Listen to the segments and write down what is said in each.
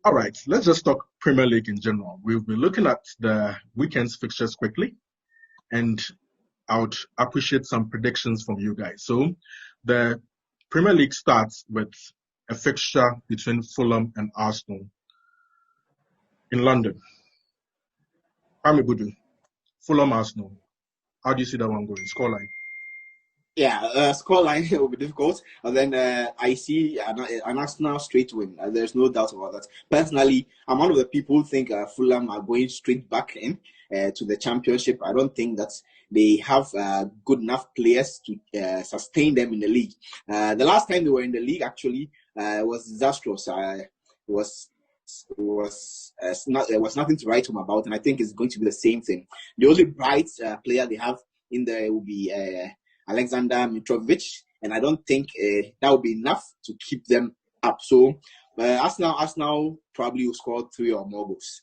All right, let's just talk Premier League in general. We'll be looking at the weekend's fixtures quickly, and I would appreciate some predictions from you guys. So, the Premier League starts with a fixture between Fulham and Arsenal in London. Kwame Budu, Fulham Arsenal. How do you see that one going? Scoreline. Yeah, scoreline will be difficult. And then I see an Arsenal straight win. There's no doubt about that. Personally, I'm one of the people who think Fulham are going straight back in to the championship. I don't think that they have good enough players to sustain them in the league. The last time they were in the league actually was disastrous. There was nothing to write home about, and I think it's going to be the same thing. The only bright player they have in there will be Alexander Mitrovic, and I don't think that will be enough to keep them up. So Arsenal probably will score 3 or more goals.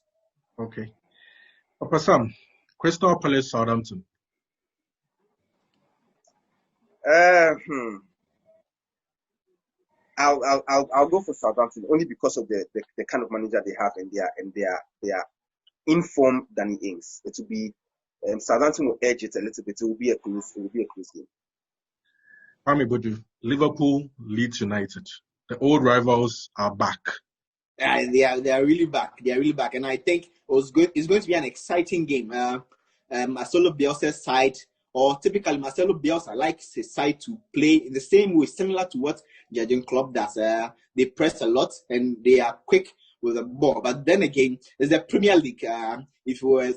Okay. Papa Sam, Crystal Palace Southampton. I'll go for Southampton only because of the kind of manager they have and their informed Danny Ings. It will be Southampton will edge it a little bit. It will be a close game. Kwame Budu, Liverpool, Leeds United. The old rivals are back. They are really back. They are really back, and I think it's going to be an exciting game. Marcelo Bielsa's side, or typically Marcelo Bielsa likes his side to play in the same way, similar to what Jurgen Klopp does. They press a lot and they are quick with the ball. But then again, there's the Premier League. If we were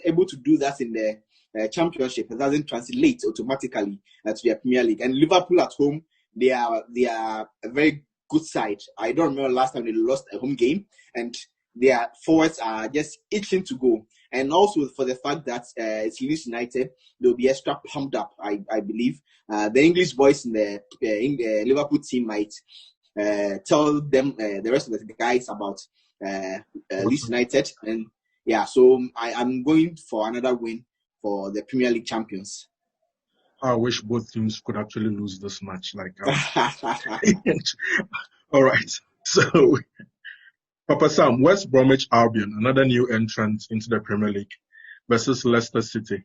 able to do that in the Championship, it doesn't translate automatically to the Premier League. And Liverpool at home, they are a very good side. I don't remember last time they lost a home game, and their forwards are just itching to go. And also for the fact that it's Leeds United, they'll be extra pumped up, I believe. The English boys in the Liverpool team might tell them the rest of the guys about Leeds United. And yeah, so I'm going for another win for the Premier League champions. I wish both teams could actually lose this match. All right. So, Papa Sam, West Bromwich Albion, another new entrant into the Premier League, versus Leicester City.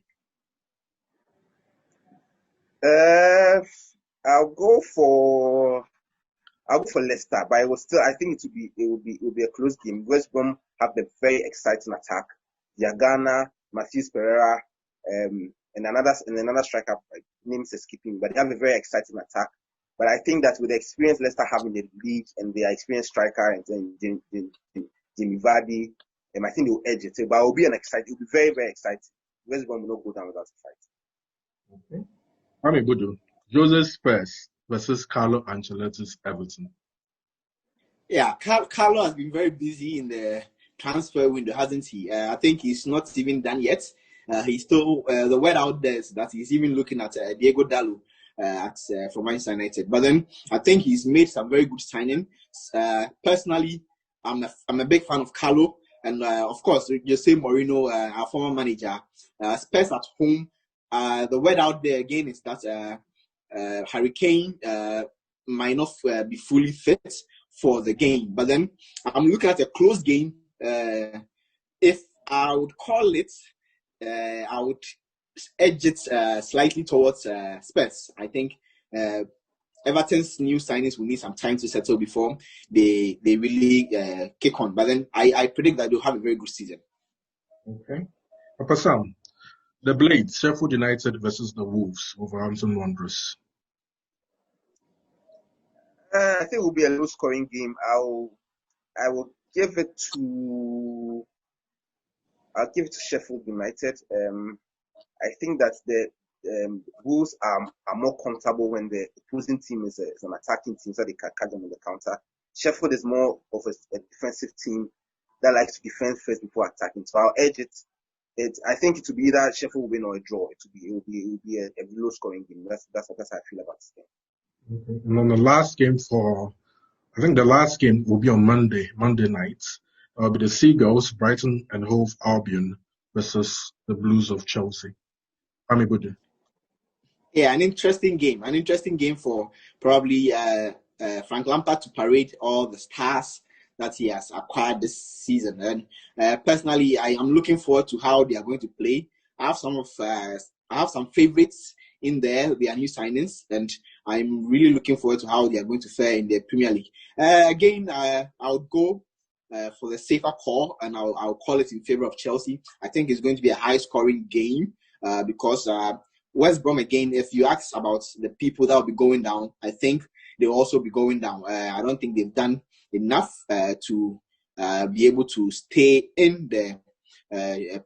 I'll go for Leicester, but I think it will be a close game. West Brom have a very exciting attack. Diagana, Matthews Pereira, and another striker names escaping, but they have a very exciting attack. But I think that with the experience Leicester have in the league and their experienced striker and Jamie Vardy, I think they'll edge it. But it'll be very, very exciting. West Brom will not go down without a fight. Okay. Kwame Budu, Jose Spurs versus Carlo Ancelotti's Everton. Yeah, Carlo has been very busy in the transfer window, hasn't he? I think he's not even done yet. He's still the word out there is that he's even looking at Diego Dallo from Manchester United. But then I think he's made some very good signing. Personally, I'm a big fan of Carlo, and of course, Jose Mourinho, our former manager. Spurs at home. The word out there again is that Harry Kane might not be fully fit for the game. But then I'm looking at a close game. If I would call it, I would edge it slightly towards Spurs. I think Everton's new signings will need some time to settle before they really kick on. But then I predict that they'll have a very good season. Okay. Papa Sam, the Blades, Sheffield United versus the Wolves, Wolverhampton Wanderers. I think it will be a low-scoring game. I will give it to Sheffield United. I think that the Wolves are more comfortable when the opposing team is an attacking team, so they can catch them on the counter. Sheffield is more of a defensive team that likes to defend first before attacking. So I'll edge it. I think it will be either Sheffield will win or a draw. It will be a low-scoring game. That's how I feel about this game. Okay. And then the last game will be on Monday night. It'll be the Seagulls, Brighton and Hove Albion versus the Blues of Chelsea. Kwame Budu. Yeah, an interesting game for probably Frank Lampard to parade all the stars that he has acquired this season. And personally, I am looking forward to how they are going to play. I have some favorites in there, their new signings, and I'm really looking forward to how they are going to fare in the Premier League. Again, I'll go for the safer call, and I'll call it in favor of Chelsea. I think it's going to be a high-scoring game because West Brom, again, if you ask about the people that will be going down, I think they'll also be going down. I don't think they've done enough to be able to stay in the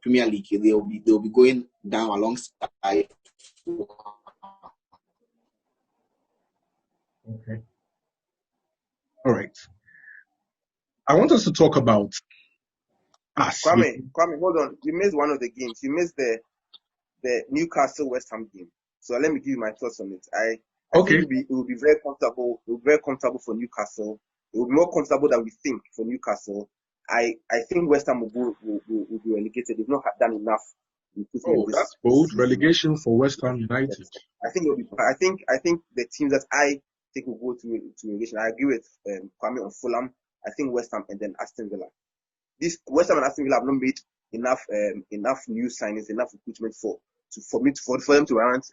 Premier League. They'll be going down alongside. Okay. All right. I want us to talk about us. Kwame, hold on. You missed one of the games. You missed the Newcastle West Ham game. So let me give you my thoughts on it. I Okay. think it will be very comfortable. It will be very comfortable for Newcastle. It will be more comfortable than we think for Newcastle. I think West Ham will be relegated. They've not done enough. Oh, that's bold. Relegation for West Ham United. I think it will be. I think the teams that I think will go to relegation. I agree with Kwame on Fulham. I think West Ham and then Aston Villa. This West Ham and Aston Villa have not made enough new signings, enough recruitment for them to warrant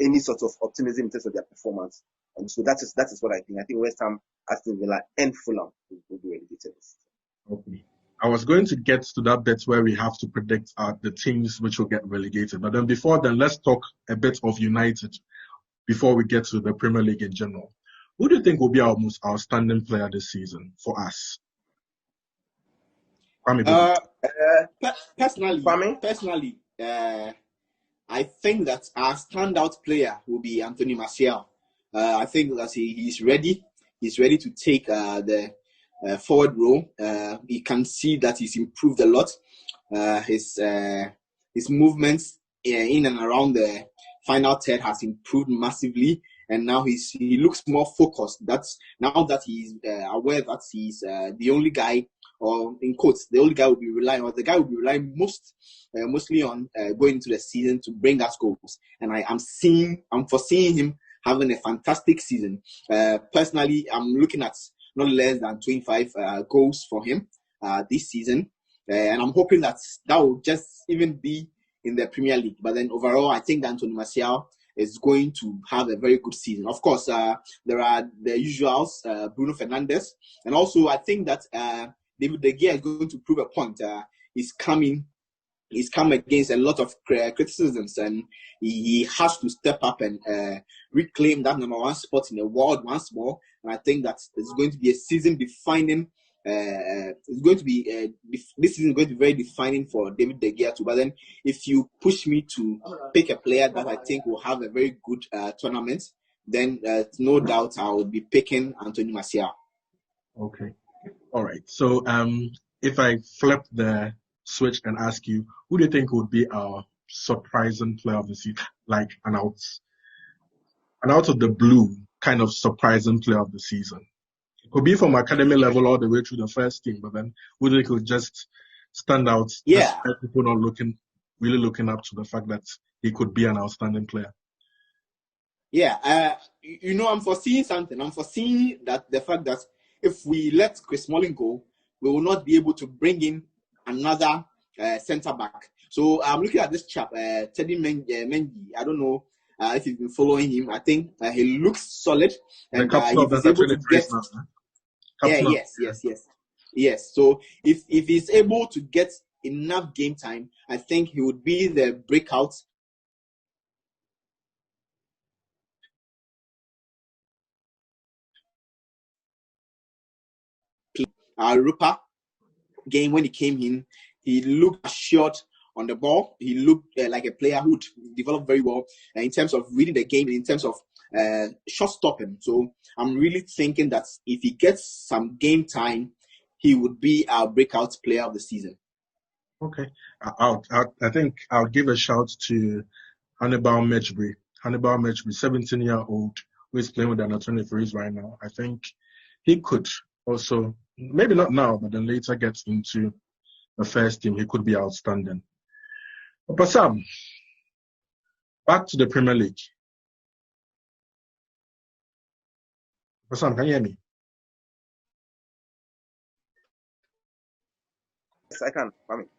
any sort of optimism in terms of their performance. And so that is what I think. I think West Ham, Aston Villa, and Fulham will be relegated. Okay. I was going to get to that bit where we have to predict the teams which will get relegated. But then before then, let's talk a bit of United before we get to the Premier League in general. Who do you think will be our most outstanding player this season for us? Personally, I think that our standout player will be Anthony Martial. I think that he's ready. He's ready to take the forward role. You can see that he's improved a lot. His movements in and around the final third has improved massively, and now he looks more focused. That's now that he's aware that he's the only guy, or in quotes, the only guy will be relying, or the guy will be relying mostly on going into the season to bring us goals. And I'm foreseeing him having a fantastic season. Personally, I'm looking at not less than 25 goals for him this season. And I'm hoping that will just even be in the Premier League. But then overall, I think that Anthony Martial is going to have a very good season. Of course, there are the usuals, Bruno Fernandes. And also, I think that David De Gea is going to prove a point. He's come against a lot of criticisms, and he has to step up and reclaim that number one spot in the world once more. And I think that it's going to be a season defining. It's going to be this season is going to be very defining for David De Gea too. But then, if you push me to pick a player that I think will have a very good tournament, then no doubt I will be picking Anthony Martial. Okay. All right. So if I flip the switch and ask you, who do you think would be our surprising player of the season, like an out of the blue kind of surprising player of the season? It could be from academy level all the way through the first team, but then who do you think would just stand out? Yeah. People not really looking up to the fact that he could be an outstanding player. Yeah. I'm foreseeing something. I'm foreseeing that the fact that if we let Chris Smalling go, we will not be able to bring in another centre back. So I'm looking at this chap, Teddy Mendy. I don't know if you've been following him. I think he looks solid, and if he's able to get, yes. So if he's able to get enough game time, I think he would be the breakout. Rupa game when he came in, he looked assured on the ball. He looked like a player who developed very well in terms of reading the game, in terms of shot stopping. So I'm really thinking that if he gets some game time, he would be our breakout player of the season. Okay, I think I'll give a shout to Hannibal Mejbri. 17-year-old who is playing with the under-23s right now. I think he could also, maybe not now, but then later gets into the first team. He could be outstanding. But Sam, back to the Premier League. But Sam, can you hear me? Yes, I can. I mean,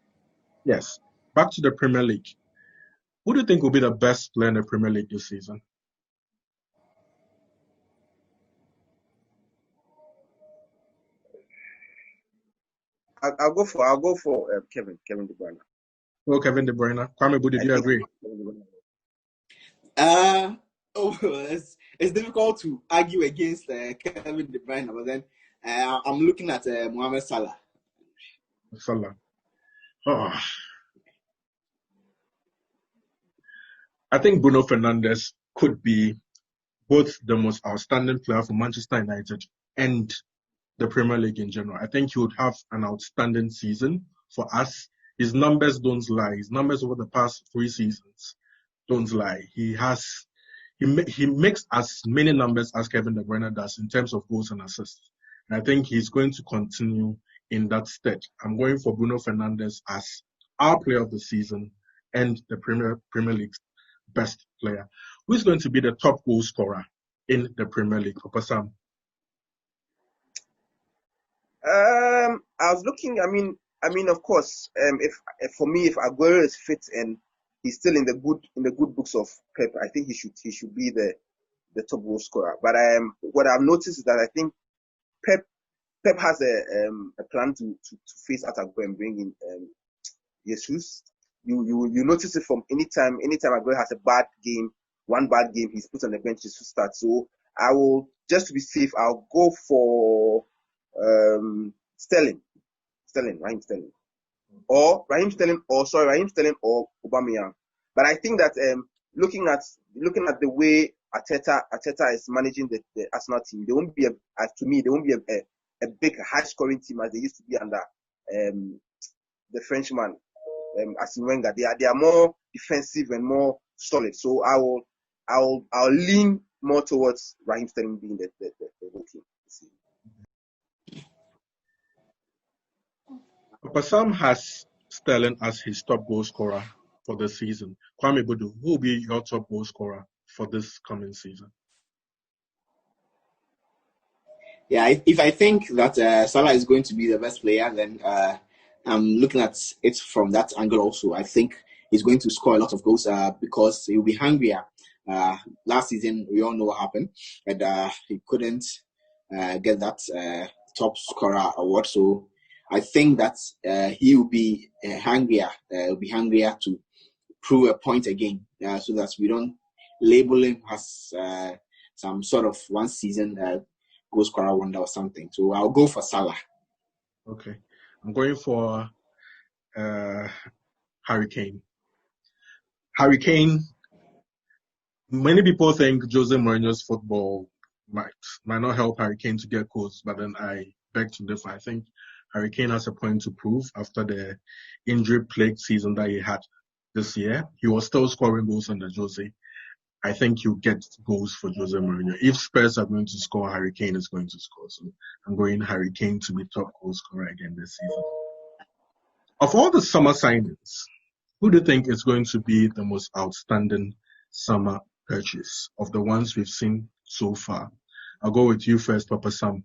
Yes. Back to the Premier League. Who do you think will be the best player in the Premier League this season? I'll go for Kevin De Bruyne. Oh, Kevin De Bruyne. Kwame Budu, I do you think agree? It's difficult to argue against Kevin De Bruyne, but then I'm looking at Mohamed Salah. Salah. Oh. I think Bruno Fernandes could be both the most outstanding player for Manchester United and the Premier League in general. I think he would have an outstanding season for us. His numbers don't lie. His numbers over the past 3 seasons don't lie. He makes as many numbers as Kevin De Bruyne does in terms of goals and assists. And I think he's going to continue in that state. I'm going for Bruno Fernandes as our player of the season and the Premier League's best player. Who is going to be the top goal scorer in the Premier League? Papa Sam. I was looking. I mean, of course, if for me, if Aguero is fit and he's still in the good books of Pep, I think he should be the top goal scorer. But what I've noticed is that I think Pep has a plan to face Aguero and bring in Jesus. You notice it from anytime Aguero has a bad game, one bad game, he's put on the bench to start. So I will, just to be safe, I'll go for Raheem Sterling, or Aubameyang. But I think that looking at the way Arteta is managing the Arsenal team, they won't be a big high scoring team as they used to be under the Frenchman, Arsene Wenger. They are more defensive and more solid. So I'll lean more towards Raheem Sterling being the whole team. Papa Sam has Sterling as his top goal scorer for the season. Kwame Budu, who will be your top goal scorer for this coming season? Yeah, if I think that Salah is going to be the best player, then I'm looking at it from that angle also. I think he's going to score a lot of goals because he'll be hungrier. Last season, we all know what happened, and he couldn't get that top scorer award. So I think that he will be hungrier. Will be hungrier to prove a point again, so that we don't label him as some sort of one season goal scorer wonder or something. So I'll go for Salah. Okay, I'm going for Harry Kane. Harry Kane. Many people think Jose Mourinho's football might not help Harry Kane to get goals, but then I beg to differ. I think Harry Kane has a point to prove after the injury-plagued season that he had this year. He was still scoring goals under Jose. I think he'll get goals for Jose Mourinho. If Spurs are going to score, Harry Kane is going to score. So I'm going Harry Kane to be top goal scorer again this season. Of all the summer signings, who do you think is going to be the most outstanding summer purchase of the ones we've seen so far? I'll go with you first, Papa Sam.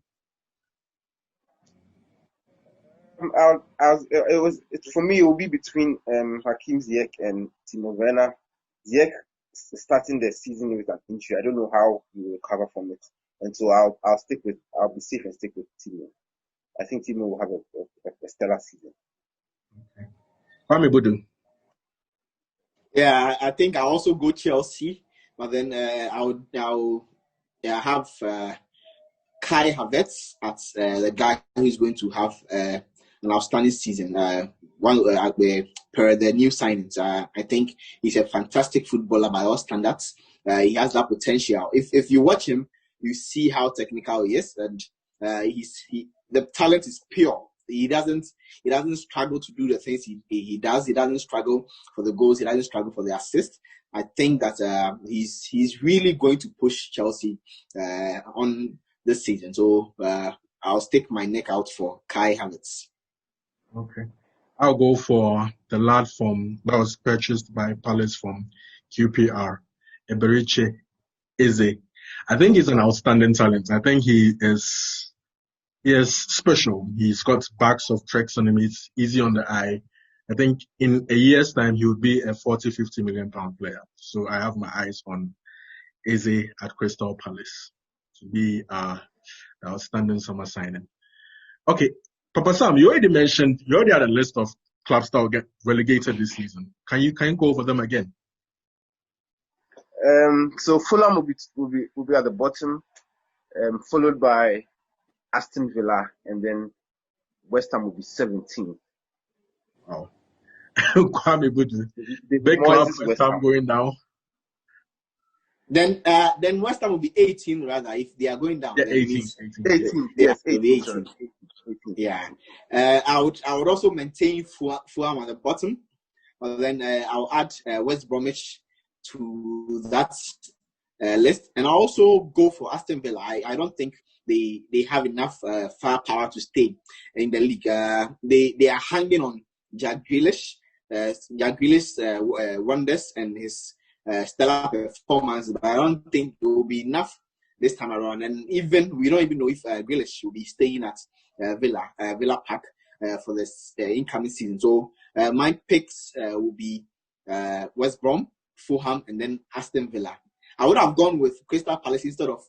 For me, it will be between Hakim Ziyech and Timo Werner. Ziyech starting the season with an injury. I don't know how he will recover from it, and so I'll be safe and stick with Timo. I think Timo will have a stellar season. Okay. Kwame Budu. Yeah, I think I'll also go Chelsea, but then I'll have Kai Havertz as the guy who's going to have an outstanding season. Per the new signings, I think he's a fantastic footballer by all standards. He has that potential. If you watch him, you see how technical he is, and the talent is pure. He doesn't struggle to do the things he does. He doesn't struggle for the goals. He doesn't struggle for the assist. I think that he's really going to push Chelsea on this season. So I'll stick my neck out for Kai Havertz. Okay. I'll go for the lad that was purchased by Palace from QPR, Eberechi Eze. I think he's an outstanding talent. I think he is He is special. He's got bags of tricks on him. It's easy on the eye. I think in a year's time, he would be a 40, 50 million pound player. So I have my eyes on Eze at Crystal Palace to be the outstanding summer signing. Okay, Papa Sam, you already had a list of clubs that will get relegated this season. Can you go over them again? So Fulham will be at the bottom, followed by Aston Villa, and then West Ham will be 17. Oh, Kwame Budu, big club, West Ham going down. Then West Ham will be 18 rather if they are going down. Yeah, 18. Yes, 18. Yeah. I would also maintain Fulham at the bottom, but then I'll add West Bromwich to that list, and I'll also go for Aston Villa. I don't think they have enough firepower to stay in the league. They are hanging on Jack Grealish. Jack Grealish wonders and his stellar performance, but I don't think it will be enough this time around. And even we don't even know if Grealish will be staying at Villa Park for this incoming season. So my picks will be West Brom, Fulham, and then Aston Villa. I would have gone with Crystal Palace instead of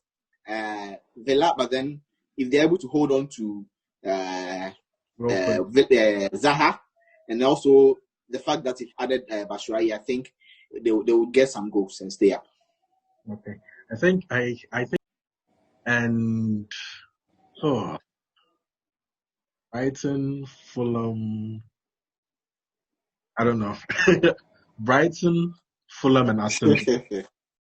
Villa, but then if they're able to hold on to Zaha, and also the fact that they've added Batshuayi, I think they will get some goals and stay up. Okay, I think, and Brighton, Fulham. I don't know. Brighton, Fulham, and Aston Villa.